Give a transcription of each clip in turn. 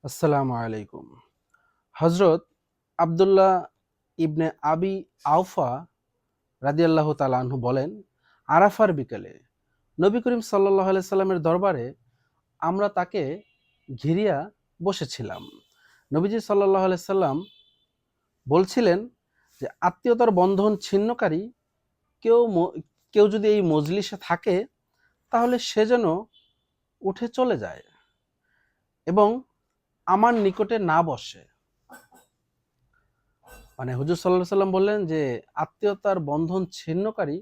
আসসালামু আলাইকুম। হযরত আব্দুল্লাহ ইবনে আবি আওফা রাদিয়াল্লাহু তাআলা আনহু বলেন, আরাফার বিকেলে নবী করিম সাল্লাল্লাহু আলাইহি সাল্লামের দরবারে আমরা তাকে ঘিরিয়া বসেছিলাম। নবীজি সাল্লাল্লাহু আলাইহি সাল্লাম বলছিলেন যে, আত্মীয়তার বন্ধন ছিন্নকারী কেউ কেউ যদি এই মজলিসে থাকে তাহলে সে যেন উঠে চলে যায় এবং আমার নিকটে না বসে। মানে হুজুর সাল্লাল্লাহু আলাইহি সাল্লাম বললেন যে, আত্মীয়তার বন্ধন ছিন্নকারী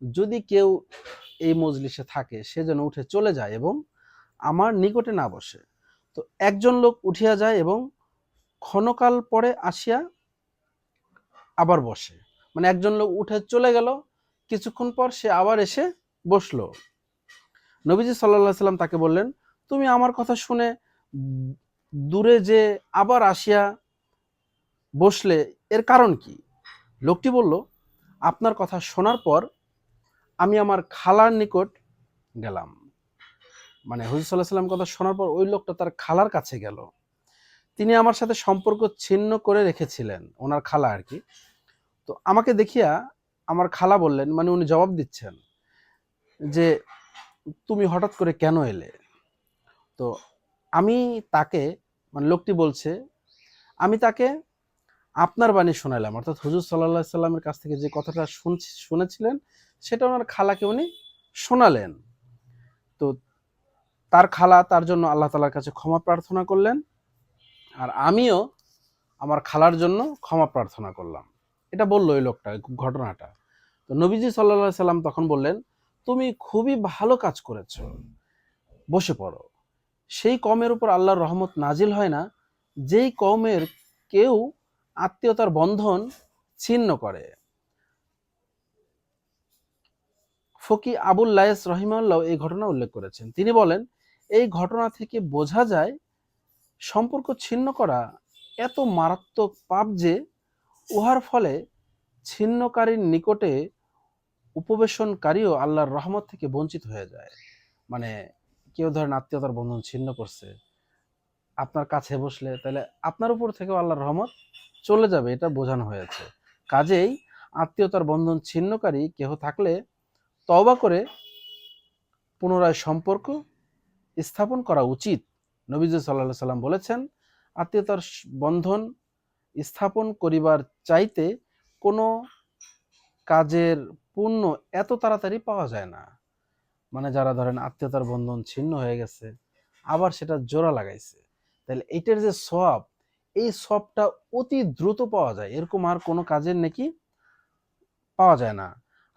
যদি কেউ এই মজলিসে থাকে সে যেন উঠে চলে যায় এবং আমার নিকটে না বসে। তো একজন লোক উঠিয়া যায় এবং ক্ষণকাল পরে আসিয়া আবার বসে। মানে একজন লোক উঠে চলে গেল, কিছুক্ষণ পর সে আবার এসে বসলো। নবীজি সাল্লাল্লাহু আলাইহি সাল্লাম তাকে বললেন, তুমি আমার কথা শুনে দূরে যে আবার আসিয়া বসলে, এর কারণ কি? লোকটি বলল, আপনার কথা শোনার পর আমি আমার খালার নিকট গেলাম। মানে হুজুর সাল্লাল্লাহু আলাইহি সাল্লাম কথা শোনার পর ওই লোকটা তার খালার কাছে গেল। তিনি আমার সাথে সম্পর্ক ছিন্ন করে রেখেছিলেন, ওনার খালা আরকি। তো আমাকে দেখিয়া আমার খালা বললেন, মানে উনি জবাব দিচ্ছেন যে, তুমি হঠাৎ করে কেন এলে? তো আমি তাকে, মানে লোকটি বলছে, আমি তাকে আপনার বাণী শোনালাম, অর্থাৎ হুজুর সাল্লাল্লাহু আলাইহি সাল্লামের কাছ থেকে যে কথাটা শুনেছিলেন সেটা ওনার খালাকে উনি শোনালেন। তো তার খালা তার জন্য আল্লাহ তাআলার কাছে ক্ষমা প্রার্থনা করলেন, আর আমিও আমার খালার জন্য ক্ষমা প্রার্থনা করলাম। এটা বলল ওই লোকটা ঘটনাটা। তো নবীজি সাল্লাল্লাহু আলাইহি সাল্লাম তখন বললেন, তুমি খুবই ভালো কাজ করেছো, বসে পড়ো। সেই কওমের উপর আল্লাহর রহমত নাজিল হয় না যেই কওমের কেউ আত্মীয়তার বন্ধন ছিন্ন করে। ফকি আবুল লায়েস রহিমাহুল্লাহ এই ঘটনা উল্লেখ করেছেন। তিনি বলেন, এই ঘটনা থেকে বোঝা যায় সম্পর্ক ছিন্ন করা এত মারাত্মক পাপ যে উহার ফলে ছিন্নকারীর নিকটে উপবেশনকারীও আল্লাহর রহমত থেকে বঞ্চিত হয়ে যায়। মানে কেউ ধরেন আত্মীয়তার বন্ধন ছিন্ন করছে, আপনার কাছে বসলে তাহলে আপনার উপর থেকেও আল্লাহর রহমত চলে যাবে, এটা বোঝানো হয়েছে। কাজেই আত্মীয়তার বন্ধন ছিন্নকারী কেহ থাকলে তওবা করে পুনরায় সম্পর্ক স্থাপন করা উচিত। নবীজি সাল্লাল্লাহু আলাইহি সাল্লাম বলেছেন, আত্মীয়তার বন্ধন স্থাপন করিবার চাইতে কোনো কাজের পুণ্য এত তাড়াতাড়ি পাওয়া যায় না। মানে যারা ধরেন আত্মীয়তার বন্ধন ছিন্ন হয়ে গেছে আবার সেটা জোড়া লাগাইছে, তাহলে এইটার যে সওয়াব, এই সওয়াবটা অতি দ্রুত পাওয়া যায়, এরকম আর কোনো কাজের নেকি পাওয়া যায় না।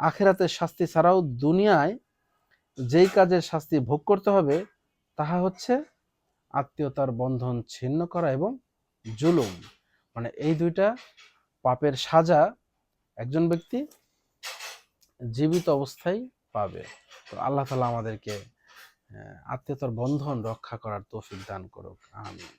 আখিরাতের শাস্তি ছাড়াও দুনিয়ায় যেই কাজের শাস্তি ভোগ করতে হবে তাহা হচ্ছে আত্মীয়তার বন্ধন ছিন্ন করা এবং জুলুম। মানে এই দুইটা পাপের সাজা একজন ব্যক্তি জীবিত অবস্থায় পাবে। তো আল্লাহ তাআলা আমাদেরকে আত্মীয়তার বন্ধন রক্ষা করার তৌফিক দান করুক। আমিন।